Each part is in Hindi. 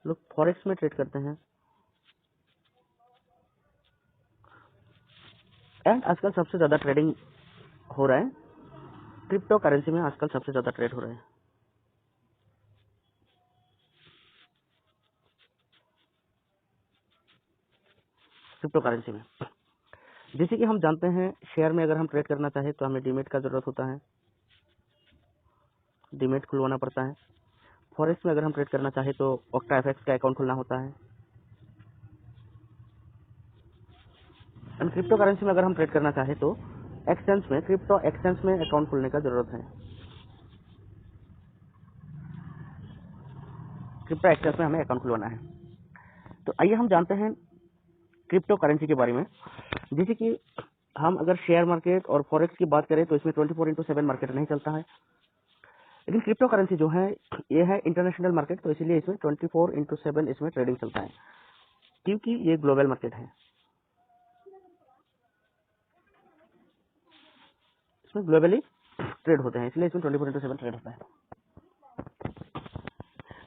लोग फॉरेक्स में ट्रेड करते हैं। एंड आजकल सबसे ज्यादा ट्रेडिंग हो रहा है क्रिप्टो करेंसी में, आजकल सबसे ज्यादा ट्रेड हो रहा है। क्रिप्टो करेंसी में जैसे कि हम जानते हैं शेयर में अगर हम ट्रेड करना चाहे तो हमें डीमेट का जरूरत होता है, डीमेट खुलवाना पड़ता है। फॉरेक्स में अगर हम ट्रेड करना चाहे तो ऑक्टाएफएक्स का अकाउंट खुलना होता है। एंड क्रिप्टो करेंसी में अगर हम ट्रेड करना चाहे तो एक्सचेंज में, क्रिप्टो एक्सचेंज में अकाउंट खुलने का जरूरत है। क्रिप्टो एक्सचेंज में हमें अकाउंट खुलवाना है। तो आइए हम जानते हैं क्रिप्टो करेंसी के बारे में। जैसे कि हम अगर शेयर मार्केट और फॉरेक्स की बात करें तो इसमें 24/7 मार्केट नहीं चलता है, लेकिन क्रिप्टो करेंसी जो है ये है इंटरनेशनल मार्केट, तो इसीलिए इसमें 24/7 इसमें ट्रेडिंग चलता है, क्योंकि ये ग्लोबल मार्केट है। इसमें ग्लोबली ट्रेड होते हैं, इसलिए इसमें 24/7 ट्रेड होता है।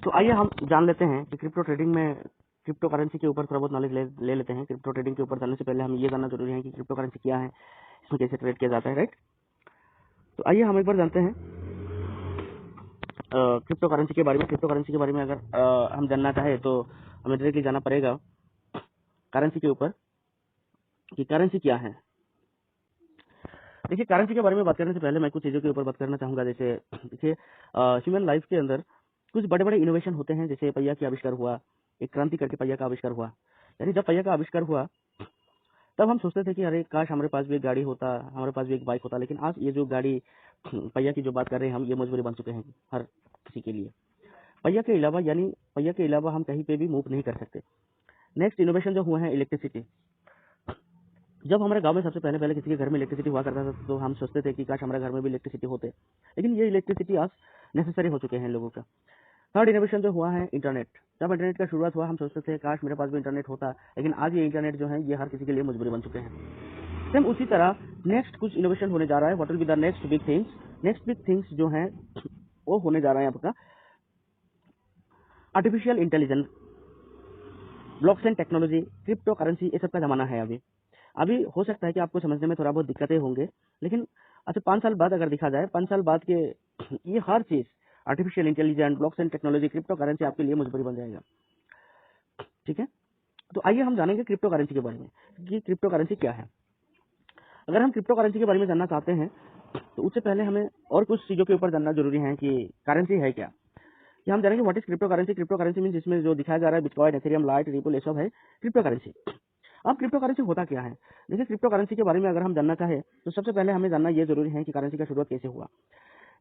तो आइए हम जान लेते हैं कि क्रिप्टो ट्रेडिंग में क्रिप्टो करेंसी के ऊपर थोड़ा बहुत नॉलेज ले लेते हैं। क्रिप्टो ट्रेडिंग के ऊपर जाने से पहले हम ये जानना जरूरी है कि क्रिप्टो करेंसी क्या है, इसमें कैसे ट्रेड किया जाता है, राइट। तो आइए हम एक बार जानते हैं क्रिप्टो करेंसी के बारे में। क्रिप्टो करेंसी के बारे में अगर हम जानना चाहे तो हमें डायरेक्टली जाना पड़ेगा करेंसी के ऊपर कि करेंसी क्या है। देखिए, करेंसी के बारे में बात करने से पहले मैं कुछ चीज़ों के ऊपर बात करना चाहूँगा। जैसे देखिए, ह्यूमन लाइफ के अंदर कुछ बड़े बड़े इनोवेशन होते हैं। जैसे पहिया का आविष्कार हुआ, एक क्रांति करके पहिया का आविष्कार हुआ। यानी जब पहिया का आविष्कार हुआ तब हम सोचते थे कि अरे काश हमारे पास भी एक गाड़ी होता, हमारे पास भी एक बाइक होता। लेकिन आज ये जो गाड़ी पहिया की जो बात कर रहे हैं हम, ये मजबूरी बन चुके हैं हर किसी के लिए। पहिया के अलावा, यानी पहिया के अलावा हम कहीं पे भी मूव नहीं कर सकते। नेक्स्ट इनोवेशन जो हुआ है इलेक्ट्रिसिटी। जब हमारे गांव में सबसे पहले पहले किसी के घर में इलेक्ट्रिसिटी हुआ करता था तो हम सोचते थे कि काश हमारे घर में भी इलेक्ट्रिसिटी होते, लेकिन ये इलेक्ट्रिसिटी आज नेसेसरी हो चुके हैं लोगों का। थर्ड इनोवेशन जो हुआ है इंटरनेट। जब इंटरनेट का शुरुआत हुआ हम सोचते थे काश मेरे पास भी इंटरनेट होता, लेकिन आज ये इंटरनेट जो है ये हर किसी के लिए मजबूरी बन चुके हैं। सेम उसी तरह नेक्स्ट कुछ इनोवेशन होने जा रहा है। What will be the next big things. Next big things जो है वो होने जा रहा है आपका artificial intelligence, blockchain technology, crypto currency, ये सब का जमाना है अभी। अभी हो सकता है कि आपको समझने में थोड़ा बहुत दिक्कतें होंगे, लेकिन अच्छा 5 साल बाद अगर देखा जाए, 5 साल बाद के ये हर चीज artificial intelligence, blockchain technology, crypto currency आपके लिए मजबूरी बन जाएगा। ठीक है, तो आइए हम जानेंगे क्रिप्टो करेंसी के बारे में कि क्रिप्टो करेंसी क्या है। अगर हम क्रिप्टो करेंसी के बारे में जानना चाहते हैं तो उससे पहले हमें और कुछ चीजों के ऊपर जानना जरूरी है कि करेंसी है क्या। कि हम जानेंगे what is crypto currency. Crypto currency mean जिसमें जो दिखाया जा रहा है बिटकॉइन, एथेरियम, लाइट, रिपल, ये सब है क्रिप्टो करेंसी। अब क्रिप्टो करेंसी होता क्या है। देखिए, क्रिप्टो करेंसी के बारे में अगर हम जानना चाहे तो सबसे पहले हमें जानना ये जरूरी है कि करेंसी का शुरुआत कैसे हुआ।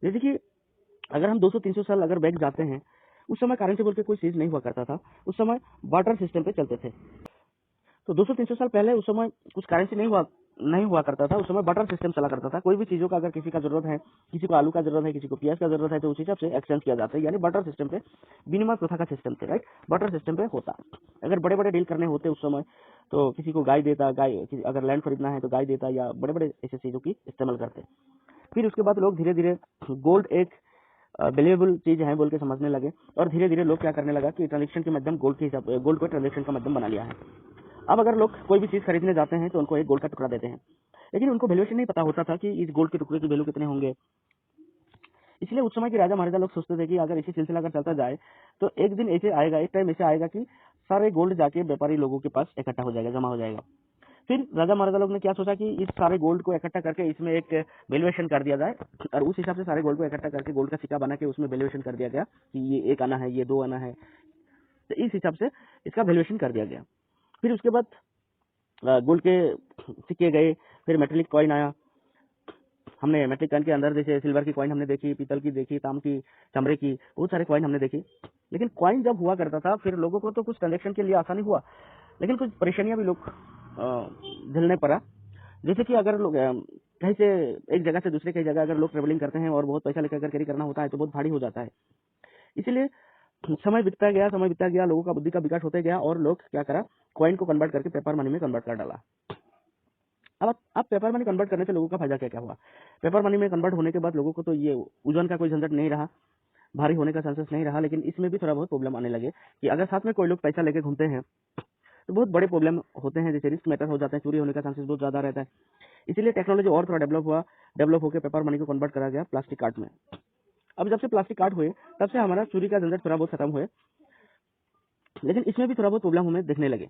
जैसे कि अगर हम 200-300 साल अगर बैक जाते हैं, उस समय करेंसी बोल के कोई चीज नहीं हुआ करता था। उस समय बार्टर सिस्टम पे चलते थे। तो 200-300 साल पहले उस समय कुछ करेंसी नहीं हुआ करता था। उस समय बटर सिस्टम चला करता था। कोई भी चीजों का अगर किसी का जरूरत है, किसी को आलू का जरूरत है, किसी को प्याज का जरूरत है, तो उस हिसाब से एक्सचेंज किया जाता है। यानी बटर सिस्टम पे, विनिमय प्रथा का सिस्टम पे, राइट, बटर सिस्टम पे होता। अगर बड़े बड़े डील करने होते उस समय तो किसी को गाय देता, अगर लैंड खरीदना है तो गाय देता, या बड़े बड़े ऐसे चीजों की इस्तेमाल करते। फिर उसके बाद लोग धीरे धीरे गोल्ड एक वैल्यूएबल चीज है बोल के समझने लगे, और धीरे धीरे लोग क्या करने लगा कि ट्रांजेक्शन के माध्यम गोल्ड को ट्रांजेक्शन का माध्यम बना लिया है। अब अगर लोग कोई भी चीज खरीदने जाते हैं तो उनको एक गोल्ड का टुकड़ा देते हैं, लेकिन उनको वैल्यूएशन नहीं पता होता था कि इस गोल्ड के टुकड़े की वैल्यू कितने होंगे। इसलिए उस समय के राजा महाराजा लोग सोचते थे कि अगर इसी सिलसिला अगर चलता जाए तो एक दिन ऐसे आएगा, एक टाइम ऐसे आएगा कि सारे गोल्ड जाके व्यापारी लोगों के पास इकट्ठा हो जाएगा, जमा हो जाएगा। फिर राजा महाराजा लोग ने क्या सोचा कि इस सारे गोल्ड को इकट्ठा करके इसमें एक वैल्यूएशन कर दिया जाए, और उस हिसाब से सारे गोल्ड को इकट्ठा करके गोल्ड का सिक्का बना के उसमें वैल्यूएशन कर दिया गया कि ये 1 आना है, ये 2 आना है। तो इस हिसाब से इसका वैल्यूएशन कर दिया गया। फिर उसके बाद गोल्ड के सिक्के गए, फिर मेटेलिक कॉइन आया। हमने मेटेलिक कॉइन के अंदर जैसे सिल्वर की कॉइन हमने देखी, पीतल की देखी, ताम की, चमड़े की, बहुत सारे कॉइन हमने देखी। लेकिन कॉइन जब हुआ करता था फिर लोगों को तो कुछ ट्रांजेक्शन के लिए आसानी हुआ, लेकिन कुछ परेशानियां भी लोग झेलने पड़ा। जैसे कि अगर लोग कहीं से एक जगह से दूसरे कई जगह अगर लोग ट्रेवलिंग करते हैं और बहुत पैसा लेकर अगर कैरी करना होता है तो बहुत भारी हो जाता है। इसलिए समय बीतता गया, लोगों का बुद्धि का विकास होते गया, और लोग क्या करा, कॉइन को कन्वर्ट करके पेपर मनी में कन्वर्ट कर डाला। अब पेपर मनी कन्वर्ट करने से लोगों का फायदा क्या क्या हुआ। पेपर मनी में कन्वर्ट होने के बाद लोगों को तो ये ओजन का कोई झंझट नहीं रहा। भारी होने का चांसेस नहीं रहा, लेकिन इसमें भी थोड़ा बहुत प्रॉब्लम आने लगे कि अगर साथ में कोई लोग पैसा लेके घूमते हैं तो बहुत बड़े प्रॉब्लम होते हैं, जैसे रिस्क मैटर हो जाते हैं, चोरी होने का चांसेस बहुत ज़्यादा रहता है। इसीलिए टेक्नोलॉजी और थोड़ा डेवलप होकर पेपर मनी को कन्वर्ट करा गया प्लास्टिक कार्ड में। अब जब से प्लास्टिक कार्ड हुए तब से हमारा चोरी का झंझट थोड़ा बहुत खत्म हुए, लेकिन इसमें भी थोड़ा बहुत प्रॉब्लम हमें देखने लगे,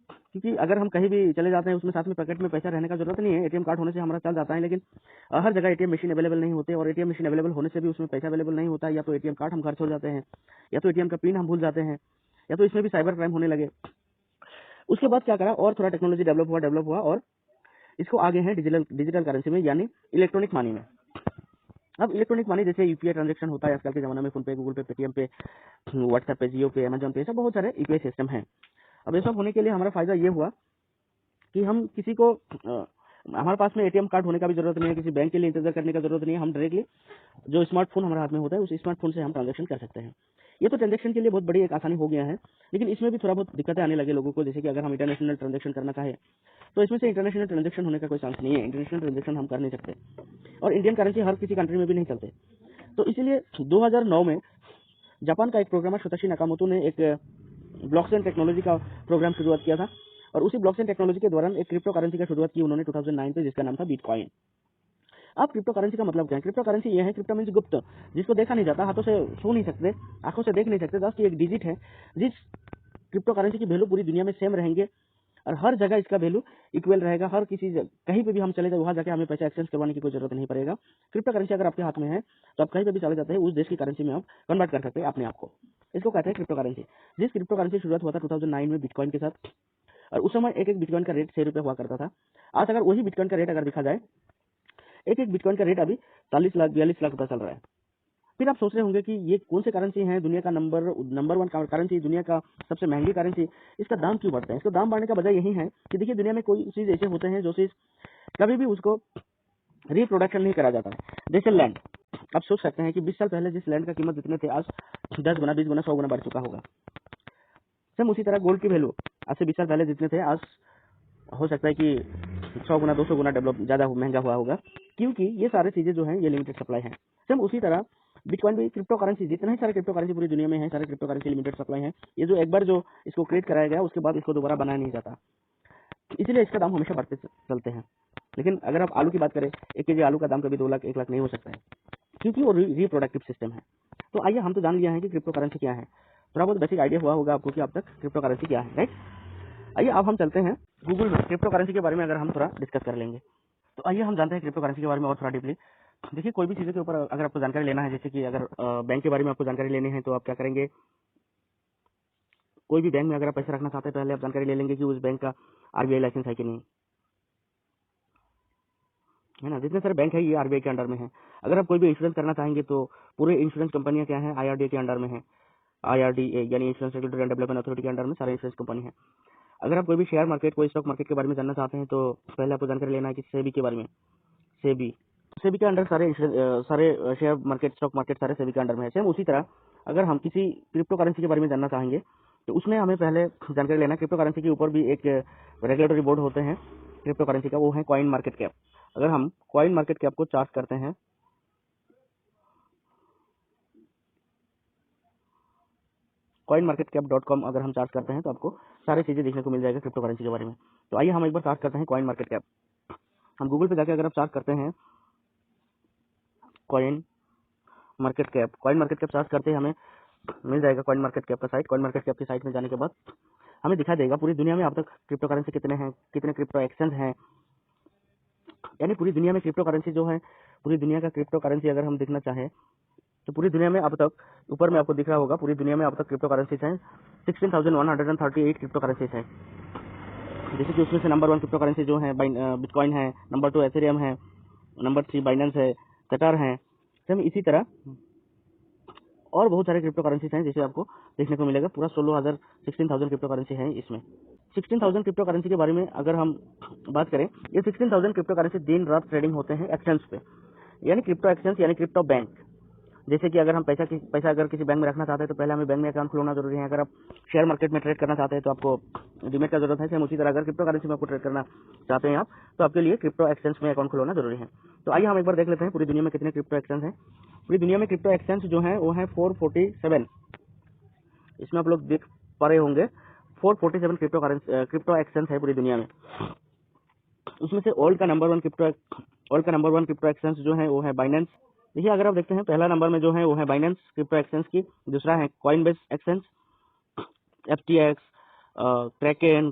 क्योंकि अगर हम कहीं भी चले जाते हैं उसमें साथ में पैकेट में पैसा रहने का जरूरत नहीं है, एटीएम कार्ड होने से हमारा चल जाता है, लेकिन हर जगह एटीएम मशीन अवेलेबल नहीं होते, और एटीएम मशीन अवेलेबल होने से भी उसमें पैसा अवेलेबल नहीं होता, या तो एटीएम कार्ड हम घर छोड़ जाते हैं, या तो एटीएम का पिन हम भूल जाते हैं, या तो इसमें भी साइबर क्राइम होने लगे। उसके बाद क्या करा, और थोड़ा टेक्नोलॉजी डेवलप हुआ और इसको आगे है डिजिटल करेंसी में, यानी इलेक्ट्रॉनिक मनी में। अब इलेक्ट्रॉनिक मनी जैसे यूपीआई ट्रांजैक्शन होता है आजकल के जमाने में, फोन पे, गूगल पे, पेटीएम पे, व्हाट्सएप पे, जियो पे, अमेजॉन पे, सब बहुत सारे यूपीआई सिस्टम है। अब ये सब होने के लिए हमारा फायदा ये हुआ कि हम किसी को हमारे पास में एटीएम कार्ड होने का भी जरूरत नहीं है, किसी बैंक के लिए इंतजार करने का जरूरत नहीं है, हम डायरेक्टली जो स्मार्टफोन हमारे हाथ में होता है उस स्मार्टफोन से हम ट्रांजैक्शन कर सकते हैं। ये तो ट्रांजैक्शन के लिए बहुत बड़ी एक आसानी हो गया है, लेकिन इसमें भी थोड़ा बहुत दिक्कतें आने लगे लोगों को, जैसे कि अगर हम इंटरनेशनल ट्रांजैक्शन करना चाहे तो इसमें से इंटरनेशनल ट्रांजैक्शन होने का कोई चांस नहीं है, इंटरनेशनल ट्रांजैक्शन हम कर नहीं सकते, और इंडियन करेंसी हर किसी कंट्री में भी नहीं चलते। तो इसीलिए 2009 में जापान का एक प्रोग्रामर शोतोशी नाकामोटो ने एक ब्लॉकचेन टेक्नोलॉजी का प्रोग्राम शुरुआत किया था, और उसी ब्लॉकचेन टेक्नोलॉजी के दौरान एक क्रिप्टो करेंसी का शुरुआत की उन्होंने 2009 पे, जिसका नाम था बिटकॉइन। अब क्रिप्टो करेंसी का मतलब क्या है? क्रिप्टो करेंसी ये है, क्रिप्टो मींस गुप्त, जिसको देखा नहीं जाता, हाथों से छू नहीं सकते, आंखों से देख नहीं सकते, जस्ट एक डिजिट है। जिस क्रिप्टो करेंसी की वैल्यू पूरी दुनिया में सेम रहेंगे, और हर जगह इसका वैल्यू इक्वल रहेगा, हर किसी कहीं पे भी हम चले जाए वहां जाके हमें पैसा एक्सचेंज करवाने की कोई जरूरत नहीं पड़ेगा। क्रिप्टो करेंसी अगर आपके हाथ में है तो आप कहीं पे भी चले जाते हैं, उस देश की करेंसी में आप कन्वर्ट कर सकते हैं अपने आप को। इसको कहते हैं क्रिप्टो करेंसी। जिस क्रिप्टो करेंसी शुरुआत हुआ था 2009 में बिटकॉइन के साथ, और उस समय एक बिटकॉइन का रेट 6 रुपये हुआ करता था। आज अगर वही बिटकॉइन का रेट अगर देखा जाए, एक बिटकॉइन का रेट अभी 40 लाख 42 लाख रुपया चल रहा है। फिर आप सोच रहे होंगे कि ये कौन से करेंसी है, दुनिया का नंबर 1 करेंसी, दुनिया का सबसे महंगी करेंसी, इसका दाम क्यों बढ़ता है? इसका दाम बढ़ने का वजह यही है कि देखिए, दुनिया में कोई चीज ऐसे होते हैं जो चीज कभी भी उसको रिप्रोडक्शन नहीं करा जाता है। जैसे लैंड, आप सोच सकते हैं कि 20 साल पहले जिस लैंड का कीमत जितने थे, आज 10 गुना, 20 गुना, 100 गुना बढ़ चुका होगा। सेम उसी तरह गोल्ड की वैल्यू आज से 20 साल पहले जितने थे, आज हो सकता है कि 100 गुना, 200 गुना डेवलप ज्यादा महंगा हुआ होगा, क्योंकि ये सारी चीजें जो हैं ये लिमिटेड सप्लाई है। सेम उसी तरह बिटकॉइन भी क्रिप्टो करेंसी, जितने ही सारे क्रिप्टो करेंसी पूरी दुनिया में है, सारे क्रिप्टो करेंसी लिमिटेड सप्लाई है। ये जो एक बार जो इसको क्रिएट कराया गया, उसके बाद इसको दोबारा बनाया नहीं जाता, इसीलिए इसका दाम हमेशा बढ़ते चलते हैं। लेकिन अगर आप आलू की बात करें, 1 केजी आलू का दाम कभी 2 लाख 1 लाख नहीं हो सकता है, क्योंकि वो रिप्रोडक्टिव सिस्टम है। तो आइए, हम तो जान लिया है कि क्रिप्टो करेंसी क्या है, थोड़ा बहुत बेसिक आइडिया हुआ होगा आपको कि अब तक क्रिप्टो करेंसी क्या है, राइट। आइए अब हम चलते हैं गूगल में क्रिप्टो करेंसी के बारे में अगर हम थोड़ा डिस्कस कर लेंगे, तो आइए हम जानते हैं क्रिप्टो करेंसी के बारे में और थोड़ा डीपली। देखिए, कोई भी चीज़ों के ऊपर अगर आपको जानकारी लेना है, जैसे कि अगर बैंक के बारे में आपको जानकारी लेनी है, तो आप क्या करेंगे, कोई भी बैंक में अगर आप पैसे रखना चाहते हैं, पहले आप जानकारी ले लेंगे कि उस बैंक का आरबीआई लाइसेंस है कि नहीं, है ना। जितने सारे बैंक है ये आरबीआई के अंडर में है। अगर आप कोई भी इंश्योरेंस करना चाहेंगे तो पूरे इंश्योरेंस कंपनियां क्या है, आईआरडीए के अंडर में है। आईआरडीए यानी insurance regulatory and development authority के अंडर में सारे इंश्योरेंस कंपनी है। अगर आप कोई भी शेयर मार्केट, कोई स्टॉक मार्केट के बारे में जानना चाहते हैं, तो पहले आपको जानकारी लेना है कि सेबी के बारे में। सेबी के अंडर सारे शेयर मार्केट, स्टॉक मार्केट सारे सेबी के अंडर में है। सेम उसी तरह अगर हम किसी क्रिप्टो करेंसी के बारे में जानना चाहेंगे, तो उसमें हमें पहले जानकारी लेना है। क्रिप्टो करेंसी के ऊपर भी एक रेगुलेटरी बोर्ड होते हैं क्रिप्टो करेंसी का, वो है कॉइन मार्केट कैप। अगर हम कॉइन मार्केट कैप को चार्ज करते हैं, coinmarketcap.com अगर हम चार्ज करते हैं, तो आपको सारी चीजें देखने को मिल जाएगा क्रिप्टो करेंसी के बारे में। तो आइए हम एक बार चार्ज करते हैं कॉइन मार्केट कैप। हम गूगल पे जाके अगर आप चार्ज करते हैं कॉइन मार्केट कैप चार्ज करते हैं, हमें मिल जाएगा कॉइन मार्केट कैप का साइट। कॉइन मार्केट कैप की साइट में जाने के बाद हमें दिखा देगा पूरी दुनिया में अब तक क्रिप्टो करेंसी कितने हैं, कितने क्रिप्टो एक्सचेंज हैं, यानी पूरी दुनिया में क्रिप्टो करेंसी जो है, पूरी दुनिया का क्रिप्टो करेंसी अगर हम देखना चाहें तो पूरी दुनिया में अब तक, ऊपर में आपको दिख रहा होगा, पूरी दुनिया में अब तक क्रिप्टो करेंसीज हैं 16,138 क्रिप्टो करेंसीज हैं। जैसे कि उसमें से नंबर 1 क्रिप्टो करेंसी जो है बिटकॉइन है, नंबर 2 एथेरियम है, नंबर 3 बाइनेंस है, कटार है। सेम इसी तरह और बहुत सारे क्रिप्टो करेंसीज हैं जिसे आपको देखने को मिलेगा। पूरा 16,000 क्रिप्टो करेंसी है इसमें। 16,000 क्रिप्टो करेंसी के बारे में अगर हम बात करें, ये 16,000 क्रिप्टो करेंसी दिन रात ट्रेडिंग होते हैं एक्सचेंज पे, यानी क्रिप्टो एक्सचेंज यानी क्रिप्टो बैंक। जैसे कि अगर हम पैसा अगर किसी बैंक में रखना चाहते हैं तो पहले हमें बैंक में अकाउंट खुलवाना जरूरी है। अगर आप शेयर मार्केट में ट्रेड करना चाहते हैं तो आपको डीमेट का जरूरत है। सेम उसी तरह अगर क्रिप्टो करेंसी में आपको ट्रेड करना चाहते हैं आप, तो आपके लिए क्रिप्टो एक्सचेंज में अकाउंट खुलवाना जरूरी है। तो आइए हम एक बार देख लेते हैं पूरी दुनिया में कितने क्रिप्टो एक्सचेंज हैं। पूरी दुनिया में क्रिप्टो एक्सचेंज जो है वो है 447। इसमें आप लोग देख पा रहे होंगे 447 क्रिप्टो एक्सचेंज है पूरी दुनिया में। उसमें से वर्ल्ड का नंबर वन क्रिप्टो एक्सचेंज जो है वो है बाइनेंस। देखिए अगर आप देखते हैं पहला नंबर में जो है वो है बाइनेंस क्रिप्टो एक्सचेंज की, दूसरा है Coinbase exchange, FTX, Kraken,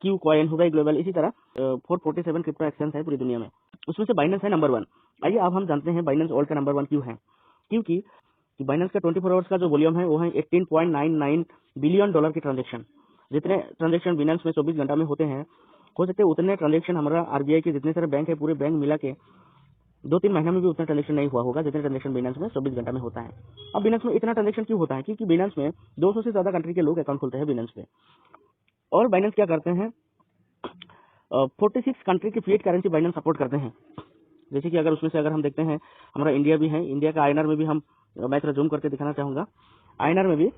KuCoin, Huobi global, इसी तरह 447 क्रिप्टो एक्सचेंज है पूरी दुनिया में। उसमें से बाइनेंस है नंबर वन। आइए अब हम जानते हैं बाइनेंस वर्ल्ड का नंबर वन क्यों है। क्योंकि बाइनेंस का 24 आवर्स का जो वॉल्यूम है वो है $18.99 बिलियन की ट्रांजेक्शन। जितने ट्रांजेक्शन बाइनेंस में 24 घंटा में होते हैं, हो सकते हैं उतने ट्रांजेक्शन हमारा RBI के जितने सारे बैंक है पूरे बैंक मिला के 2-3 महीने में भी उतना ट्रांजेक्शन नहीं हुआ होगा जितने ट्रांजेक्शन बाइनेंस में 24 घंटा में होता है। अब बाइनेंस में इतना ट्रांजेक्शन क्यों होता है? क्योंकि बाइनेंस में 200 से ज्यादा कंट्री के लोग अकाउंट खोलते हैं बाइनेंस पे। और बाइनेंस क्या करते हैं, 46 कंट्री की फिएट करेंसी बाइनेंस सपोर्ट करते हैं। जैसे कि अगर उसमें से अगर हम देखते हैं हमारा इंडिया भी है, इंडिया का INR में भी मैं थोड़ा जूम करके दिखाना चाहूंगा, INR में भी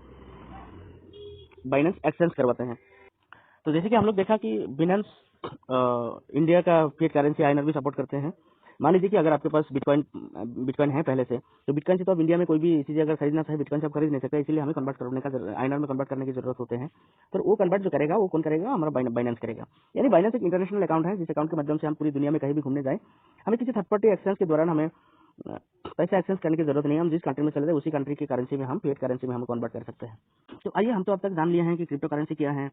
बाइनेंस एक्सचेंज करवाते हैं। तो जैसे कि हम लोग देखा कि बाइनेंस इंडिया का फिएट करेंसी INR भी सपोर्ट करते हैं। मान लीजिए कि अगर आपके पास बिटकॉइन है पहले से, तो बिटकॉइन से तो आप इंडिया में कोई भी चीज अगर खरीदना चाहे बिटकॉइन से आप खरीद नहीं सकते, इसलिए हमें कन्वर्ट करने का INR में कन्वर्ट करने की जरूरत होते हैं। तो वो कन्वर्ट जो करेगा वो कौन करेगा? हमारा बाइनेंस करेगा। यानी बाइनेंस एक इंटरनेशनल अकाउंट है जिस अकाउंट के माध्यम से हम पूरी दुनिया में कहीं भी घूमने जाए, हमें किसी थर्ड पार्टी एक्सचेंज के दौरान हमें पैसा एक्सचेंज करने की जरूरत नहीं है। हम जिस कंट्री में चले जाए उसी कंट्री की करेंसी में हम फिएट करेंसी में हम कन्वर्ट कर सकते हैं। तो आइए हम तो अब तक जान लिए हैं कि क्रिप्टो करेंसी क्या है,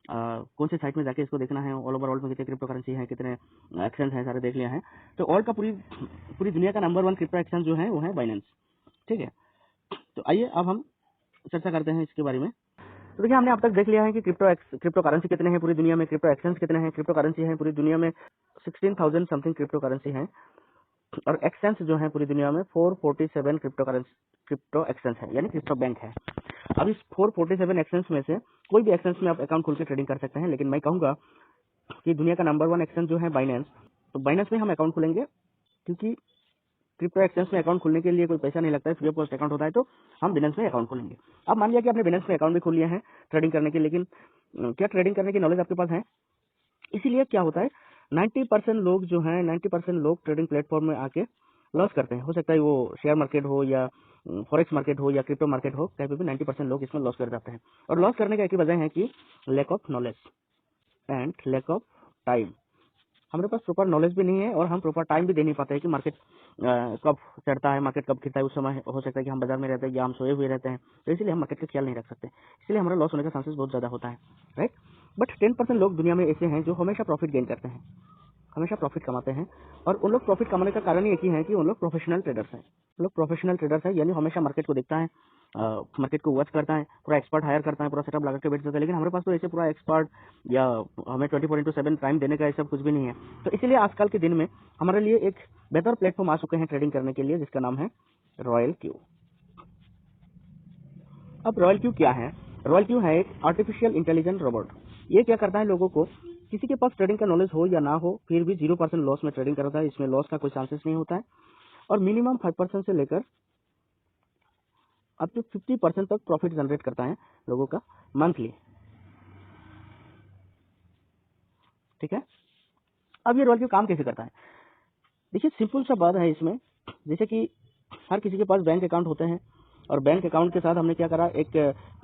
कौन से साइट में जाके इसको देखना है, ऑल ओवर वर्ल्ड में कितने क्रिप्टो करेंसी है, कितने एक्सचेंज है, सारे देख लिया है। तो वर्ल्ड का पूरी दुनिया का नंबर वन क्रिप्टो एक्सचेंज जो है वो है बाइनेंस। ठीक है, तो आइए अब हम चर्चा करते हैं इसके बारे में। तो देखिए हमने अब तक देख लिया है कि क्रिप्टो करेंसी कितने हैं पूरी दुनिया में, क्रिप्टो एक्सचेंज कितने हैं, क्रिप्टो करेंसी है पूरी दुनिया में 16,000 समथिंग क्रिप्टो करेंसी है, और एक्सचेंज जो है पूरी दुनिया में 447 क्रिप्टो एक्सचेंज है, यानी क्रिप्टो बैंक है। अब इस 447 एक्सचेंज में से कोई भी एक्सचेंज में आप अकाउंट खोल के ट्रेडिंग कर सकते हैं, लेकिन मैं कहूंगा कि दुनिया का नंबर वन एक्सचेंज जो है बाइनेंस, तो बाइनेंस में हम अकाउंट खोलेंगे, क्योंकि क्रिप्टो एक्सचेंज में अकाउंट खोलने के लिए कोई पैसा नहीं लगता है, फ्री ऑफ कॉस्ट अकाउंट होता है, तो हम बाइनेंस में अकाउंट खोलेंगे। अब मान लिया कि आपने बाइनेंस में अकाउंट भी खोल लिया है ट्रेडिंग करने के, लेकिन क्या ट्रेडिंग करने की नॉलेज आपके पास है? इसीलिए क्या होता है 90% लोग जो हैं 90% लोग ट्रेडिंग प्लेटफॉर्म में आके लॉस करते हैं। हो सकता है वो शेयर मार्केट हो या फॉरेक्स मार्केट हो या क्रिप्टो मार्केट हो, कहीं पे भी 90% लोग इसमें लॉस कर जाते हैं। और लॉस करने का एक ही वजह है कि lack of knowledge and lack of time. हमारे पास प्रॉपर नॉलेज भी नहीं है और हम प्रॉपर टाइम भी दे नहीं पाते हैं कि मार्केट कब चढ़ता है, मार्केट कब गिरता है। उस समय हो सकता है कि हम बाजार में रहते हैं या हम सोए हुए रहते हैं, तो इसलिए हम मार्केट का ख्याल नहीं रख सकते, इसलिए हमारा लॉस होने का चांसेस बहुत ज्यादा होता है, राइट। बट 10% लोग दुनिया में ऐसे हैं जो हमेशा प्रॉफिट गेन करते हैं, हमेशा प्रॉफिट कमाते हैं। और उन लोग प्रॉफिट कमाने का कारण एक ही है कि उन लोग प्रोफेशनल ट्रेडर्स हैं। लोग प्रोफेशनल ट्रेडर्स हैं, यानी हमेशा मार्केट को देखता है, मार्केट को वॉच करता है, पूरा एक्सपर्ट हायर करता है, पूरा सेटअप लगा के बैठ जाता है। लेकिन हमारे पास तो ऐसे पूरा एक्सपर्ट या हमें 24/7 टाइम देने का ऐसा कुछ भी नहीं है। तो इसीलिए आजकल के दिन में हमारे लिए एक बेहतर प्लेटफॉर्म आ चुके हैं ट्रेडिंग करने के लिए, जिसका नाम है रॉयल क्यू। अब रॉयल क्यू क्या है? रॉयल क्यू है एक आर्टिफिशियल इंटेलिजेंट रोबोट। ये क्या करता है, लोगों को किसी के पास ट्रेडिंग का नॉलेज हो या ना हो, फिर भी 0% लॉस में ट्रेडिंग करता है। इसमें लॉस का कोई चांसेस नहीं होता है, और मिनिमम 5% से लेकर अप टू 50% तक प्रॉफिट जनरेट करता है लोगों का मंथली। ठीक है, अब ये रॉयल क्यू काम कैसे करता है? देखिए सिंपल सा बात है इसमें, जैसे कि हर किसी के पास बैंक अकाउंट होते हैं, और बैंक अकाउंट के साथ हमने क्या करा, एक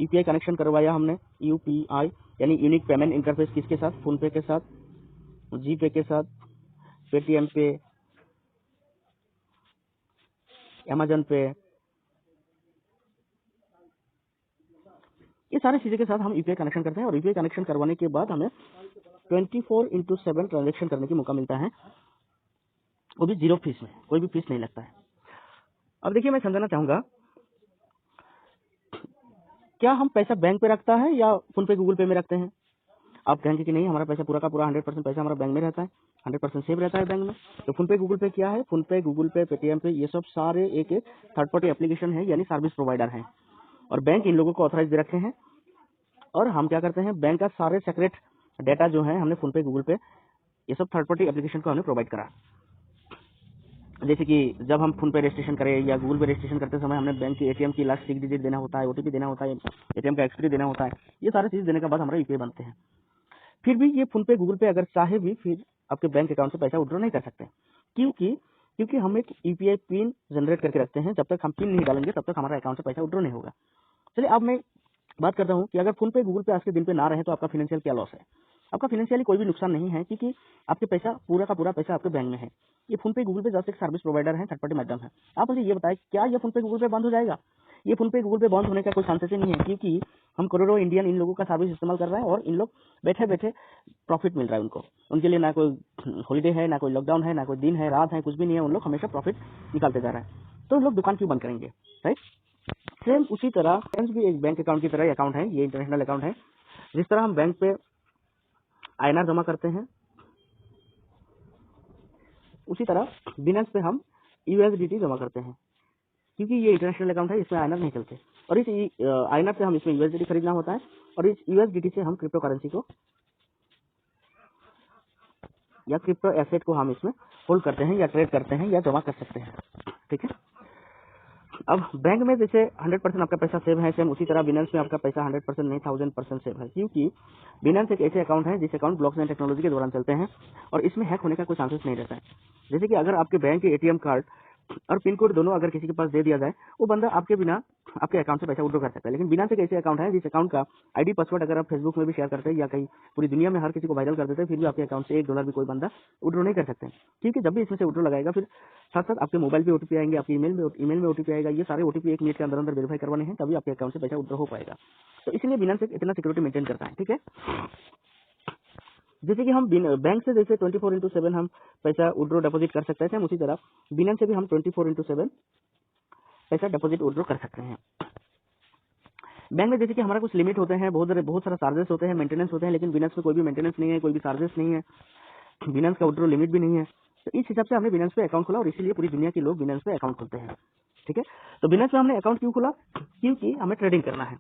यूपीआई कनेक्शन करवाया हमने। यूपीआई यानी यूनिक पेमेंट इंटरफेस, किसके साथ? फोन पे के साथ, जी पे के साथ, पेटीएम पे, अमेजन पे, ये सारी चीजें के साथ हम यूपीआई कनेक्शन करते हैं। और यूपीआई कनेक्शन करवाने के बाद हमें 24/7 ट्रांजेक्शन करने की मौका मिलता है, वो भी 0 फीस में, कोई भी फीस नहीं लगता है। अब देखिए मैं समझाना चाहूंगा, क्या हम पैसा बैंक पे रखता है या फोन पे गूगल पे में रखते हैं? आप कहेंगे कि नहीं, हमारा पैसा पूरा का पूरा 100% पैसा हमारा बैंक में रहता है, 100% सेव रहता है बैंक में। तो फोन पे गूगल पे क्या है? फोन पे गूगल पे पेटीएम पे, ये सब सारे एक एक थर्ड पार्टी एप्लीकेशन है, यानी सर्विस प्रोवाइडर है, और बैंक इन लोगों को ऑथराइज दे रखे हैं। और हम क्या करते हैं, बैंक का सारे सीक्रेट डाटा जो है हमने फोन पे गूगल पे, ये सब थर्ड पार्टी एप्लीकेशन को हमने प्रोवाइड करा। जैसे कि जब हम फोन पे रजिस्ट्रेशन करें या गूगल पे रजिस्ट्रेशन करते समय हमने बैंक की एटीएम की लास्ट 6 डिजिट देना होता है, ओटीपी देना होता है, एटीएम का एक्सपायरी देना होता है। ये सारी चीज़ देने के बाद हमारा यूपीआई बनते हैं। फिर भी ये फोन पे गूगल पे अगर चाहे भी फिर आपके बैंक अकाउंट से पैसा विड्रॉ नहीं कर सकते, क्योंकि क्योंकि हम एक यूपीआई पिन जनरेट करके रखते हैं। जब तक हम पिन नहीं डालेंगे तब तक हमारा अकाउंट से पैसा विड्रॉ नहीं होगा। चलिए अब मैं बात करता हूँ कि अगर फोन पे गूगल पे आज के दिन पे ना रहे तो आपका फाइनेंशियल क्या लॉस है। आपका फाइनेंशियली कोई भी नुकसान नहीं है, क्योंकि आपके पैसा पूरा का पूरा पैसा आपके बैंक में है। ये फोन पे गूगल पे जस्ट एक सर्विस प्रोवाइडर है, थर्ड पार्टी माध्यम है। आप मुझे ये बताएं, क्या ये फोन पे गूगल पे बंद हो जाएगा? ये फोन पे गूगल पे बंद होने का कोई चांसेस ही नहीं है, क्योंकि हम करोड़ों इंडियन इन लोगों का सर्विस इस्तेमाल कर रहे हैं और इन लोग बैठे बैठे प्रॉफिट मिल रहा है उनको। उनके लिए ना कोई हॉलीडे है, ना कोई लॉकडाउन है, ना कोई दिन है, रात है, कुछ भी नहीं है। उन लोग हमेशा प्रॉफिट निकालते जा रहे हैं, तो उन लोग दुकान क्यों बंद करेंगे, राइट? सेम उसी तरह फ्रेंड्स भी एक बैंक अकाउंट की तरह अकाउंट है। ये इंटरनेशनल अकाउंट है। जिस तरह हम बैंक पे आईएनआर जमा करते हैं, उसी तरह बिनेंस पे हम यूएसडीटी जमा करते हैं, क्योंकि ये इंटरनेशनल अकाउंट है, इसमें आईएनआर नहीं चलते। और इस आईएनआर से हम इसमें यूएसडीटी खरीदना होता है, और इस यूएसडीटी से हम क्रिप्टो करेंसी को या क्रिप्टो एसेट को हम इसमें होल्ड करते हैं या ट्रेड करते हैं या जमा कर सकते हैं, ठीक है। अब बैंक में जैसे 100% आपका पैसा सेव है, सेम उसी तरह बिनेंस में आपका पैसा 100% नहीं 1000% सेव है, क्योंकि बिनेंस एक ऐसे अकाउंट है जिस अकाउंट ब्लॉकचेन टेक्नोलॉजी के दौरान चलते हैं और इसमें हैक होने का कोई चांसेस नहीं रहता है। जैसे कि अगर आपके बैंक के एटीएम कार्ड और पिन कोड दोनों अगर किसी के पास दे दिया जाए, वो बंदा आपके बिना आपके अकाउंट से पैसा विड्रॉ कर सकता है। लेकिन बिनेंस एक ऐसे अकाउंट है जिस अकाउंट का आईडी पासवर्ड अगर आप फेसबुक में भी शेयर करते हैं या कहीं पूरी दुनिया में हर किसी को वायरल कर देते हैं, फिर भी आपके अकाउंट से $1 भी कोई बंदा विड्रॉ नहीं कर सकते, क्योंकि जब भी इसमें से विड्रॉ लगाएगा फिर साथ साथ आपके मोबाइल पे ओटीपी आएंगे, आपके ईमेल में ओटीपी आएगा। ये सारे ओटीपी 1 मिनट के अंदर अंदर वेरीफाई करवाने हैं, तभी आपके अकाउंट से पैसा विड्रॉ हो पाएगा। तो इसलिए बिनेंस इतना सिक्योरिटी मेंटेन करता है, ठीक है। जैसे कि हम बैंक से जैसे 24/7 हम पैसा विड्रॉ डिपॉजिट कर सकते हैं, उसी तरह बिनेंस से भी हम 24/7 पैसा डिपॉजिट विड्रॉ कर सकते हैं। बैंक में जैसे कि हमारा कुछ लिमिट होते हैं, बहुत सारा चार्जेस होते हैं, मेंटेनेंस होते हैं, लेकिन बिनेंस में कोई भी मेंटेनेंस नहीं है, कोई भी चार्जेस नहीं है, बिनेंस का विड्रॉ लिमिट भी नहीं है। तो इस हिसाब से हमने बिनेंस पे अकाउंट खोला और इसीलिए पूरी दुनिया के लोग बिनेंस पे अकाउंट खोलते हैं, ठीक है। तो बिनेंस में हमने अकाउंट क्यों खोला? क्योंकि हमें ट्रेडिंग करना है।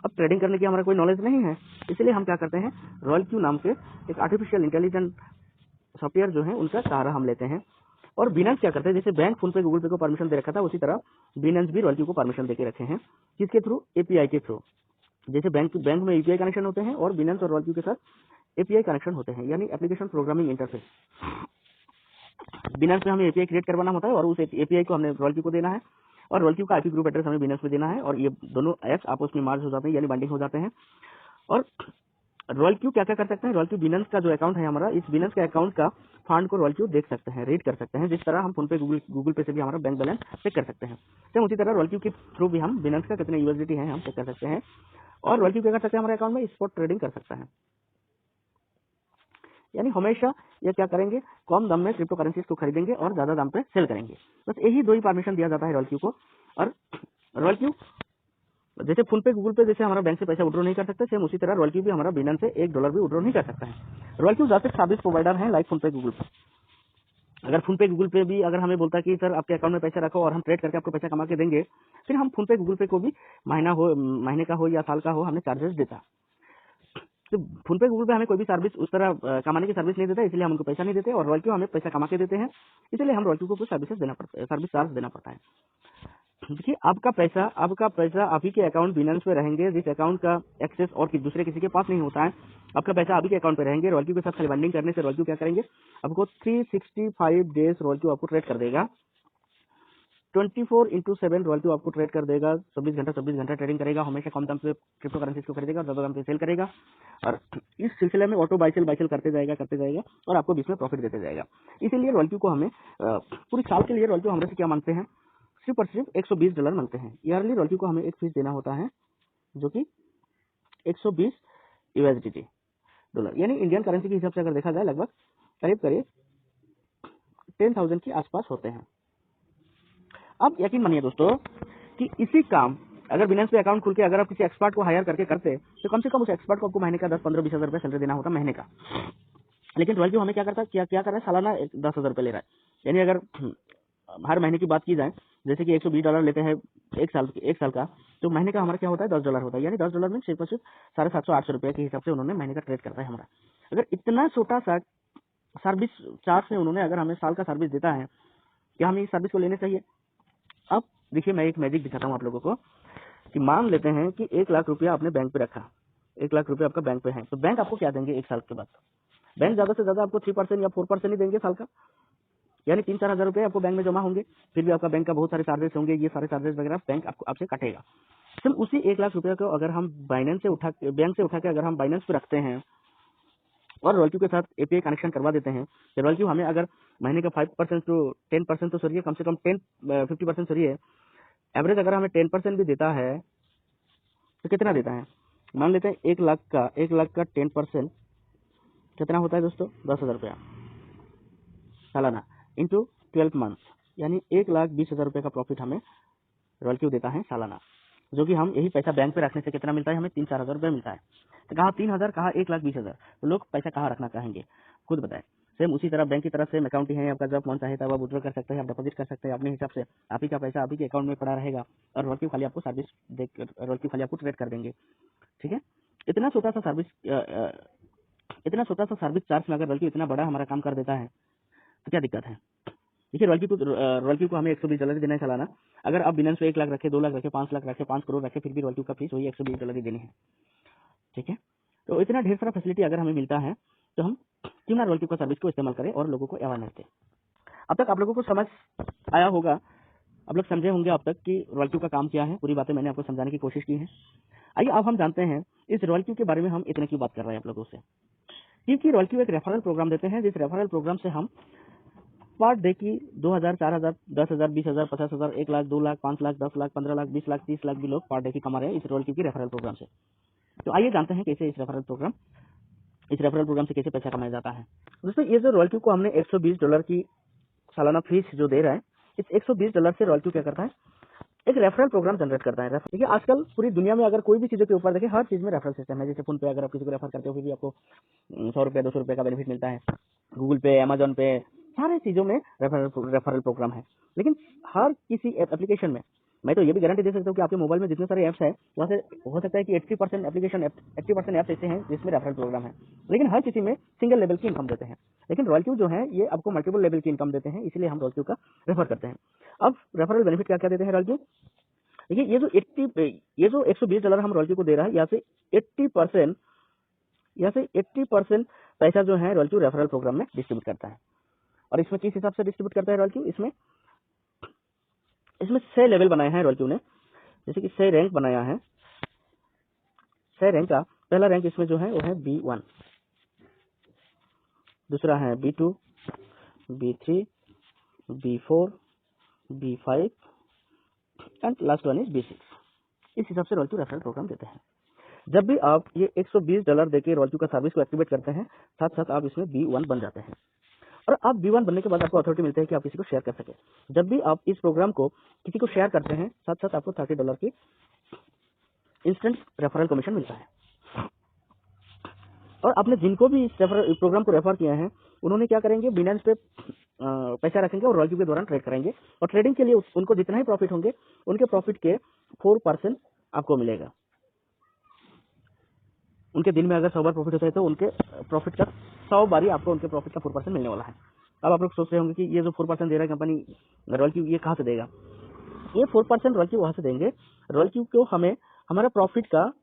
अब ट्रेडिंग करने की हमारा कोई नॉलेज नहीं है, इसलिए हम क्या करते हैं, रॉयल क्यू नाम के एक आर्टिफिशियल इंटेलिजेंट सॉफ्टवेयर जो है उनका सहारा हम लेते हैं। और बिनेंस क्या करते हैं, जैसे बैंक फोन पे गूगल पे को परमिशन दे रखा था, उसी तरह बिनेंस भी रॉयल क्यू को परमिशन देके रखे हैं। किसके थ्रू? एपीआई के थ्रू। जैसे बैंक में यूपीआई कनेक्शन होते हैं और बिनेंस और रॉयल क्यू के साथ एपीआई कनेक्शन होते हैं, यानी एप्लीकेशन प्रोग्रामिंग इंटरफेस। बिनेंस में हमें एपीआई क्रिएट करवाना होता है और उस एपीआई को हमने रॉयल क्यू को देना है और रॉयल क्यू का आईपी ग्रुप एड्रेस हमें बिनेंस में देना है, और ये दोनों ऐप्स आपस में मार्ज हो जाते हैं, यानी बाइंडिंग हो जाते हैं। और रॉयल क्यू क्या क्या कर सकते हैं, रॉयल क्यू बिनेंस का जो अकाउंट है हमारा, इस बिनेंस के अकाउंट का फंड को रॉयल क्यू देख सकते हैं, रीड कर सकते हैं, जिस तरह हम फोन पे गूगल पे से भी हमारा बैंक बैलेंस चेक कर सकते हैं। सेम उसी तरह रॉयल क्यू के थ्रू भी हम बिनेंस का कितने यूएसडीटी है हम चेक कर सकते हैं, और रॉयल क्यू क्या कर सकते हैं, हमारे अकाउंट में स्पॉट ट्रेडिंग कर सकता है। यानी हमेशा ये क्या करेंगे, कम दाम में क्रिप्टो करेंसीज को खरीदेंगे और ज्यादा दाम पे सेल करेंगे। बस यही दो ही परमिशन दिया जाता है रॉयल क्यू को। और रॉयल क्यू जैसे फोन पे गूगल पे जैसे हमारा बैंक से पैसा विड्रॉ नहीं कर सकते, सेम उसी तरह रॉयल क्यू भी हमारा बिनेंस से $1 भी विड्रॉ नहीं कर सकता है। रॉयल क्यू जाते सर्विस प्रोवाइडर है लाइक फोन पे गूगल पे। अगर फोन पे गूगल पे भी अगर हमें बोलता है कि सर आपके अकाउंट में पैसा रखो और हम ट्रेड करके आपको पैसा कमा के देंगे, फिर हम फोन पे गूगल पे को भी महीने का हो या साल का हो हमने चार्जेस देता। तो फोन पे गूगल पे हमें कोई भी सर्विस उस तरह कमाने की सर्विस नहीं देता, इसलिए हम उनको पैसा नहीं देते, और रॉयल क्यू हमें पैसा कमा के देते हैं, इसलिए हम रॉयल क्यू को कुछ सर्विस चार्ज देना पड़ता है। देखिए आपका पैसा आप ही के अकाउंट बिनेंस पे रहेंगे, जिस अकाउंट का एक्सेस और दूसरे किसी के पास नहीं होता है। आपका पैसा आप ही के अकाउंट पे रहेंगे। रॉयल क्यू के साथ खाली बंडिंग करने से रॉयल क्यू क्या करेंगे, आपको 365 डेज रॉयल क्यू आपको ट्रेड कर देगा। 24/7 रॉयल क्यू आपको ट्रेड कर देगा। 24 घंटा ट्रेडिंग करेगा, हमेशा कम दाम पे क्रिप्टो करेंसीज को खरीदेगा और ज्यादा दाम पे सेल करेगा, और इस सिलसिले में ऑटो बाय सेल करते जाएगा और आपको बीच में प्रॉफिट देते जाएगा। इसीलिए रॉयल क्यू को हमें पूरी साल के लिए रॉयल क्यू हमसे क्या मांगते हैं, सिर्फ और सिर्फ $120 मांगते हैं। ईयरली रॉयल क्यू को हमें एक फीस देना होता है जो कि 120 यूएसडीटी डॉलर, यानी इंडियन करेंसी के हिसाब से अगर देखा जाए लगभग करीब 10,000 के आसपास होते हैं। अब यकीन मानिए दोस्तों कि इसी काम अगर बिनेंस पे अकाउंट खुल के अगर आप किसी एक्सपर्ट को हायर करके करते, तो कम से कम उस एक्सपर्ट को आपको महीने का 10, 15, 20 हजार रुपये सैलरी देना होता महीने का। लेकिन रॉयल क्यू हमें क्या करता है, क्या कर रहा है, सालाना 10,000 रुपये ले रहा है। यानी अगर हर महीने की बात की जाए, जैसे कि $120 लेते हैं एक साल का, तो महीने का हमारा क्या होता है, $10 होता है। यानी $10 में सिर्फ 750-800 रुपये के हिसाब से उन्होंने महीने का ट्रेड करता है हमारा। अगर इतना छोटा सा सर्विस चार्ज से उन्होंने अगर हमें साल का सर्विस देता है, क्या हमें इस सर्विस को लेना चाहिए? अब देखिए, मैं एक मैजिक दिखाता हूँ आप लोगों को कि मान लेते हैं कि 1,00,000 रुपया आपने बैंक पे रखा, 1,00,000 रुपया आपका बैंक पे है, तो बैंक आपको क्या देंगे 1 साल के बाद? बैंक ज्यादा से ज्यादा आपको 3% या 4% ही देंगे साल का, यानी 3-4 हजार रुपए आपको बैंक में जमा होंगे। फिर भी आपका बैंक का बहुत सारे चार्जेस होंगे, ये सारे चार्जेस वगैरह बैंक आपको आपसे काटेगा। सिर्फ उसी 1,00,000 रुपये को अगर हम बाइनेंस से उठा के, बैंक से उठा के अगर हम बाइनेंस पे रखते हैं और रॉयल्टी के साथ एपीआई कनेक्शन करवा देते हैं, तो रॉयल्टी हमें अगर महीने का 5% टू 10% तो सॉरी कम से कम 50% सॉरी है, एवरेज अगर हमें 10% भी देता है तो कितना देता है? मान लेते हैं 1,00,000 का 10% कितना होता है दोस्तों? 10,000 रुपया सालाना इंटू 12 मंथ, यानी 1,20,000 रुपये का प्रॉफिट हमें रॉयल्टी देता है सालाना, जो कि हम यही पैसा बैंक पे रखने से कितना मिलता है? हमें 3-4 हजार रुपये मिलता है। तो कहा 3,000, कहा 1,20,000, तो लोग पैसा कहाँ रखना चाहेंगे? खुद बताएं। सेम उसी तरह बैंक की तरफ से अकाउंट ही है आपका, जब मन चाहे तब आप विड्रॉ कर सकते हैं, आप डिपॉजिट कर सकते हैं अपने हिसाब से, आप ही का पैसा आप ही के अकाउंट में पड़ा रहेगा और रॉयल्टी खाली आपको सर्विस देकर रॉयल्टी खाली आपको ट्रेड कर देंगे। ठीक है, इतना छोटा सा सर्विस चार्ज में अगर रॉयल्टी इतना बड़ा हमारा काम कर देता है तो क्या दिक्कत है? देखिए, रॉयल्टी को हमें $120 देना है सालाना। अगर आप बिनेंस पे 1,00,000 रखे, 2,00,000 रखे, 5 लाख रखे, 5 करोड़ रखे, फिर भी रॉयल्टी का फीस वही $120 देनी है। ठीक है, तो इतना ढेर सारा फैसिलिटी अगर हमें मिलता है तो हम क्यों ना रॉयल्टी का सर्विस को इस्तेमाल करें और लोगों को अवेयरनेस दें। अब तक आप लोगों को समझ आया होगा, आप लोग समझे होंगे अब तक कि रॉयल्टी का काम क्या है, पूरी बातें मैंने आपको समझाने की कोशिश की है। आइए अब हम जानते हैं इस रॉयल्टी के बारे में हम इतने क्यों बात कर रहे हैं आप लोगों से, क्योंकि रॉयल्टी एक रेफरल प्रोग्राम देते हैं, जिस रेफरल प्रोग्राम से हम पर डे की 2,000, 4,000, 10,000, 20,000, 50,000, 1,00,000, 2,00,000, 5,00,000, 10,00,000, 15,00,000, 20,00,000, 30,00,000 भी लोग पर डे की कमा रहे हैं इस रॉयल्टी की रेफरल प्रोग्राम से। तो आइए जानते हैं कैसे इस रेफरल प्रोग्राम से कैसे पैसा कमाया जाता है। दोस्तों, ये जो रॉयल्टी को हमने $120 की सालाना फीस जो दे रहा है, इस $120 से रॉयल्टी क्या करता है? एक रेफरल प्रोग्राम जनरेट करता है। देखिए, आजकल पूरी दुनिया में अगर कोई भी चीजों के ऊपर देखें, हर चीज में रेफरल सिस्टम है। जैसे फोन पे अगर आप किसी को रेफर करते हो फिर भी आपको 100 रुपये 200 रुपये का बेनिफिट मिलता है। गूगल पे, अमेजोन पे, सारे चीजों में रेफरल प्रोग्राम है। लेकिन हर किसी एप्लीकेशन में मैं तो ये भी गारंटी दे सकता हूँ कि आपके मोबाइल में जितने सारे ऐप्स हैं वहाँ से हो सकता है कि 80% ऐप्स ऐसे हैं जिसमें रेफरल प्रोग्राम है, लेकिन हर किसी में सिंगल लेवल की इनकम देते हैं। लेकिन रॉयल्टी जो है ये आपको मल्टीपल लेवल की इनकम देते हैं, इसलिए हम रॉयल्टी का रेफर करते हैं। अब रेफरल बेनिफिट क्या क्या देते हैं रॉयल्टी? देखिए, ये जो $120 हम रॉयल्टी को दे रहा है, यहाँ से 80% पैसा जो है रॉयल्टी रेफरल प्रोग्राम में डिस्ट्रीब्यूट करता है। और इसमें किस हिसाब से डिस्ट्रीब्यूट करता है रॉयल्टी? इसमें 6 लेवल बनाए हैं रॉयल्टी ने, जैसे कि 6 रैंक बनाया है। 6 रैंक का पहला रैंक इसमें जो है वो है B1, दूसरा है B2, B3, B4, B5 and last one is B6। इस हिसाब से रॉयल्टी रेफरल प्रोग्राम देते हैं। जब भी आप ये $120 देके रॉयल्टी का सर्विस को एक्टिवेट करते हैं, साथ साथ आप इसमें B1 बन जाते हैं। और आप B1 बनने के बाद आपको अथॉरिटी मिलती है कि आप किसी को शेयर कर सके। जब भी आप इस प्रोग्राम को किसी को शेयर करते हैं, साथ साथ आपको $30 की इंस्टेंट रेफरल कमीशन मिलता है। और आपने जिनको भी इस प्रोग्राम को रेफर किया है, उन्होंने क्या करेंगे? बिनेंस पे पैसा रखेंगे और रॉयल्टी के दौरान ट्रेड करेंगे, और ट्रेडिंग के लिए उनको जितना ही प्रॉफिट होंगे उनके प्रॉफिट के 4% आपको मिलेगा। उनके दिन में अगर 100 बार प्रॉफिट होता है तो उनके प्रॉफिट का 100 बारी आपको उनके प्रॉफिट का 4% मिलने वाला है। अब आप लोग सोच रहे होंगे कि ये जो 4% दे रहा है कंपनी रॉयल्टी, ये कहाँ से देगा? ये 4% रॉयल्टी वहां से देंगे। रॉयल्टी को हमें हमारा प्रॉफिट का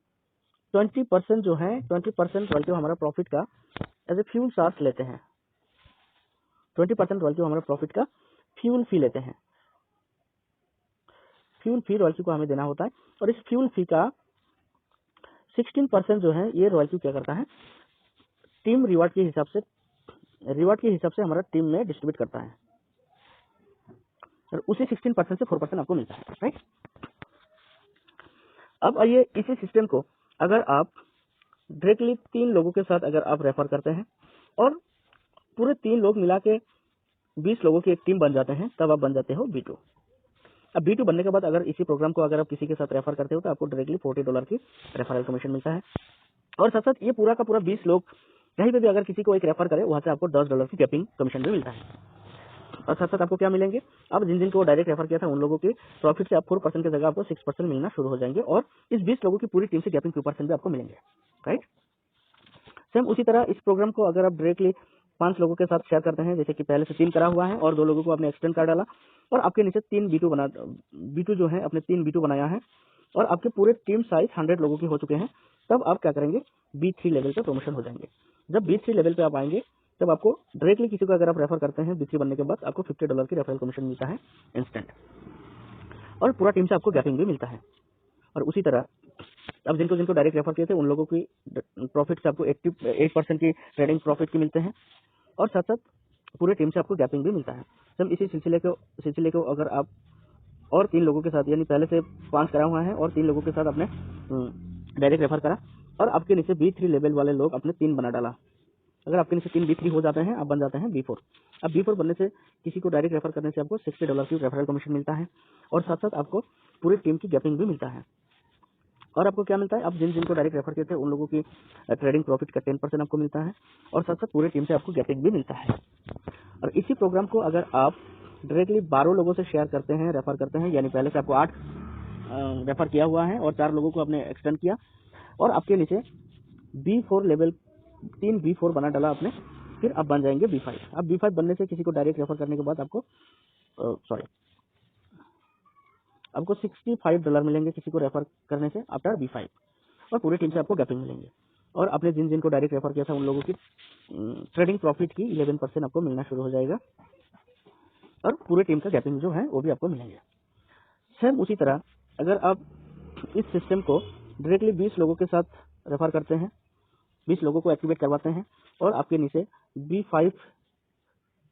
20% जो है 20% रॉयल्टी हमारा प्रॉफिट का एज ए फ्यूल चार्ज लेते हैं। 20% रॉयल्टी हमारा प्रॉफिट का फ्यूल फी लेते हैं। फ्यूल फी रॉयल्टी को हमें देना होता है, और इस फ्यूल फी का 16% जो है ये रॉयल्टी क्या करता है? टीम रिवार्ड के हिसाब से हमारा टीम में डिस्ट्रीब्यूट करता है, और उसी 16% से 4% आपको मिलता है, राइट? अब आइए इसी सिस्टम को अगर आप डायरेक्टली 3 लोगों के साथ अगर आप रेफर करते हैं और पूरे 3 लोग मिला के 20 लोगों की एक टीम बन जाते हैं, तब आप बन जाते हो B2। अब B2 बनने के बाद अगर इसी प्रोग्राम को अगर आप किसी के साथ रेफर करते हो तो आपको डायरेक्टली $40 की रेफरल कमीशन मिलता है। और साथ साथ ये पूरा का पूरा 20 लोग कहीं पे भी अगर किसी को एक रेफर करे, वहां से आपको $10 की गैपिंग कमीशन भी मिलता है। और साथ साथ आपको क्या मिलेंगे? अब जिन को डायरेक्ट रेफर किया था उन लोगों के प्रॉफिट से आप 4% की जगह आपको 6% मिलना शुरू हो जाएंगे, और इस 20 लोगों की पूरी टीम से गैपिंग 2% भी आपको मिलेंगे, राइट? सेम उसी तरह इस प्रोग्राम को अगर आप डायरेक्टली 5 लोगों के साथ शेयर करते हैं, जैसे कि पहले से 3 करा हुआ है और 2 लोगों को आपने एक्सटेंड कर डाला और आपके नीचे 3 B2 जो है अपने 3 B2 बनाया है और आपके पूरे टीम साइज 100 लोगों के हो चुके हैं। तब आप क्या करेंगे, B3 लेवल पे प्रमोशन हो जाएंगे। जब B3 लेवल पे आप आएंगे तब आपको डायरेक्टली किसी को अगर आप रेफर करते हैं B3 बनने के बाद आपको $50 की रेफरल कमीशन मिलता है इंस्टेंट, और पूरा टीम से आपको गैपिंग भी मिलता है। और उसी तरह अब जिनको जिनको डायरेक्ट रेफर किए थे उन लोगों की प्रॉफिट से आपको 88% की ट्रेडिंग प्रॉफिट की मिलते हैं और साथ साथ पूरे टीम से आपको गैपिंग भी मिलता है। जब इसी सिलसिले को अगर आप और 3 लोगों के साथ, यानी पहले से 5 करा हुआ है और 3 लोगों के साथ आपने डायरेक्ट रेफर करा और आपके नीचे B3 लेवल वाले लोग अपने 3 बना डाला। अगर आपके नीचे 3 B3 हो जाते हैं, आप बन जाते हैं B4। अब B4 बनने से किसी को डायरेक्ट रेफर करने से आपको $60 की रेफरल कमीशन मिलता है और साथ साथ आपको पूरी टीम की गैपिंग भी मिलता है। और आपको क्या मिलता है, अब जिनको डायरेक्ट रेफर किए थे उन लोगों की ट्रेडिंग प्रॉफिट का 10% आपको मिलता है और साथ साथ पूरे टीम से आपको गैपिंग भी मिलता है। और इसी प्रोग्राम को अगर आप डायरेक्टली 12 लोगों से शेयर करते हैं, रेफर करते हैं, यानी पहले से आपको 8 रेफर किया हुआ है और 4 लोगों को आपने एक्सटेंड किया और आपके नीचे B4 लेवल 3 B4 बना डाला आपने, फिर आप बन जाएंगे B5। अब B5 बनने से किसी को डायरेक्ट रेफर करने के बाद आपको आपको $65 मिलेंगे किसी को रेफर करने से आफ्टर B5 और पूरी टीम से आपको गैपिंग मिलेंगे। और आपने जिनको डायरेक्ट रेफर किया था उन लोगों की ट्रेडिंग प्रॉफिट की 11% आपको मिलना शुरू हो जाएगा और पूरे टीम का गैपिंग जो है वो भी आपको मिलेंगे। सेम उसी तरह अगर आप इस सिस्टम को डायरेक्टली 20 लोगों के साथ रेफर करते हैं, 20 लोगों को एक्टिवेट करवाते हैं और आपके नीचे B5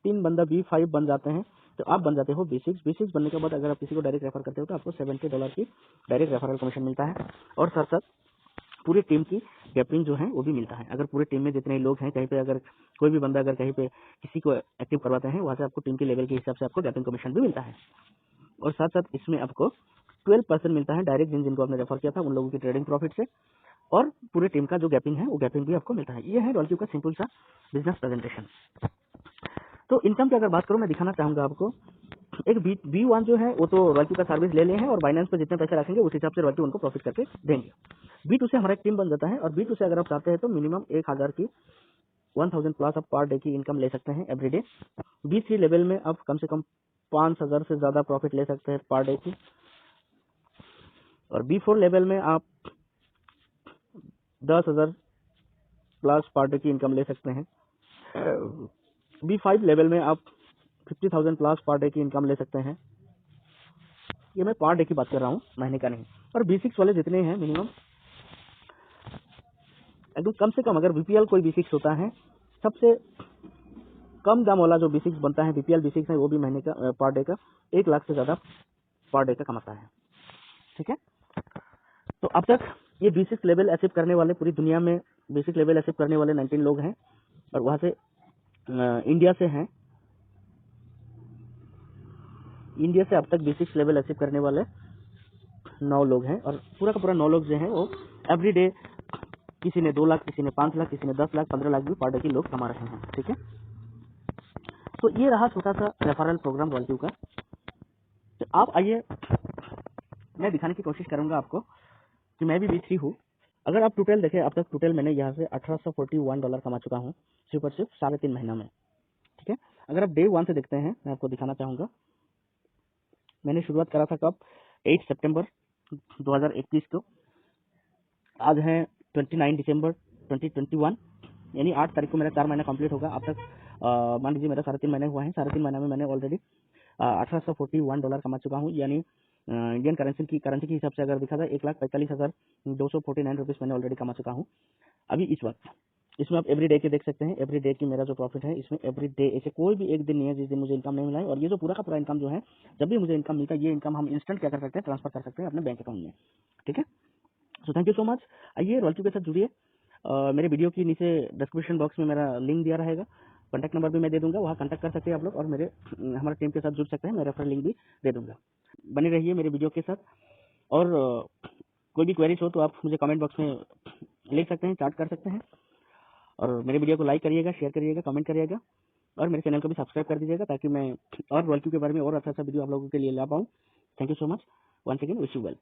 3 बंदा B5 बन जाते हैं तो आप बन जाते हो B6 बनने के बाद अगर आप किसी को डायरेक्ट रेफर करते हो तो आपको $70 की डायरेक्ट रेफरल कमीशन मिलता है और साथ साथ पूरी टीम की गैपिंग जो है वो भी मिलता है। अगर पूरे टीम में जितने लोग हैं, कहीं पे अगर कोई भी बंदा अगर कहीं पे किसी को एक्टिव करवाते हैं वहां से आपको टीम के लेवल के हिसाब से आपको गैपिंग कमीशन भी मिलता है और साथ साथ इसमें आपको 12% मिलता है डायरेक्ट जिनको आपने रेफर किया था उन लोगों की ट्रेडिंग प्रॉफिट से और पूरे टीम का जो गैपिंग है वो गैपिंग भी आपको मिलता है। ये है रॉयल्टी का सिंपल सा बिजनेस प्रेजेंटेशन। तो इनकम की अगर बात करूं, मैं दिखाना चाहूंगा आपको एक B1 जो है वो तो रॉयल्टी का सर्विस ले हैं और बाइनेंस पे जितने पैसे रखेंगे उस हिसाब से रॉयल्टी उनको प्रॉफिट करके देंगे। B2 से हमारा एक टीम बन जाता है और B2 से अगर आप चाहते हैं तो मिनिमम 1000 की 1000 प्लस आप पर डे की इनकम ले सकते हैं एवरी डे। B3 लेवल में आप कम से कम 5000 से ज्यादा प्रॉफिट ले सकते हैं पर डे की और B4 लेवल में आप 10,000 प्लस पर डे की इनकम ले सकते हैं। B5 लेवल में आप 50,000 प्लस पर डे की इनकम ले सकते हैं। ये मैं पर डे की बात कर रहा हूँ, महीने का नहीं। और B6 वाले जितने हैं मिनिमम एकदम कम से कम, अगर BPL कोई B6 होता है सबसे कम दाम वाला जो B6 बनता है BPL B6 है वो भी महीने का पर डे का 1 लाख से ज्यादा पर डे का कमाता है। ठीक है, तो अब तक ये B6 लेवल अचीव करने वाले पूरी दुनिया में B6 लेवल अचीव करने वाले 19 लोग हैं और वहां से इंडिया से हैं। इंडिया से अब तक B6 लेवल अचीव करने वाले 9 लोग हैं और पूरा का पूरा 9 लोग जो हैं वो एवरी डे किसी ने 2 लाख, किसी ने 5 लाख, किसी ने 10 लाख, 15 लाख भी पर डे की लोग कमा रहे हैं। ठीक है, तो ये रहा छोटा सा रेफरल प्रोग्राम रॉयल्टी का। तो आप आइए, मैं दिखाने की कोशिश करूंगा आपको कि मैं भी B3 हूँ। अगर आप टोटल देखें, अब तक टोटल मैंने यहाँ से $1841 कमा चुका हूँ सिर्फ 3.5 महीना में। ठीक है, अगर आप डे 1 से देखते हैं, मैं आपको दिखाना चाहूंगा। मैंने शुरुआत करा था कब, 8 सितंबर 2021 को। आज है 29 दिसंबर 2021, यानी 8 तारीख को मेरा 4 महीना कंप्लीट होगा। अब तक मान लीजिए मेरा 3.5 महीने हुआ है। 3.5 महीना में मैंने ऑलरेडी $1841 कमा चुका हूँ, यानी इंडियन करेंसी के हिसाब से अगर देखा जाए 1,45,249 रुपीज़ मैंने ऑलरेडी कमा चुका हूँ अभी इस वक्त। इसमें आप एवरी डे के देख सकते हैं, एवरी डे की मेरा जो प्रॉफिट है इसमें एवरी डे, ऐसे कोई भी एक दिन नहीं है जिस दिन मुझे इनकम नहीं मिला है। और ये जो पूरा का पूरा इनकम जो है, जब भी मुझे इनकम मिलता है ये इनकम हम इंस्टेंट क्या कर सकते हैं, ट्रांसफर कर सकते हैं अपने बैंक अकाउंट में। ठीक है, so thank you so much. आइए रॉयल्टी के साथ जुड़िए। मेरे वीडियो के नीचे डिस्क्रिप्शन बॉक्स में मेरा लिंक दिया रहेगा, कॉन्टैक्ट नंबर भी मैं दे दूंगा, वहाँ कॉन्टैक्ट कर सकते हैं आप लोग और हमारे टीम के साथ जुड़ सकते हैं। मैं रेफरल लिंक भी दे दूंगा। बने रहिए मेरे वीडियो के साथ और कोई भी क्वेरीज हो तो आप मुझे कमेंट बॉक्स में लिख सकते हैं, चैट कर सकते हैं। और मेरे वीडियो को लाइक करिएगा, शेयर करिएगा, कमेंट करिएगा और मेरे चैनल को भी सब्सक्राइब कर दीजिएगा ताकि मैं और रॉयल्टी के बारे में और अच्छा वीडियो आप लोगों के लिए ला पाऊँ। Thank you so much, once again wish you wealth.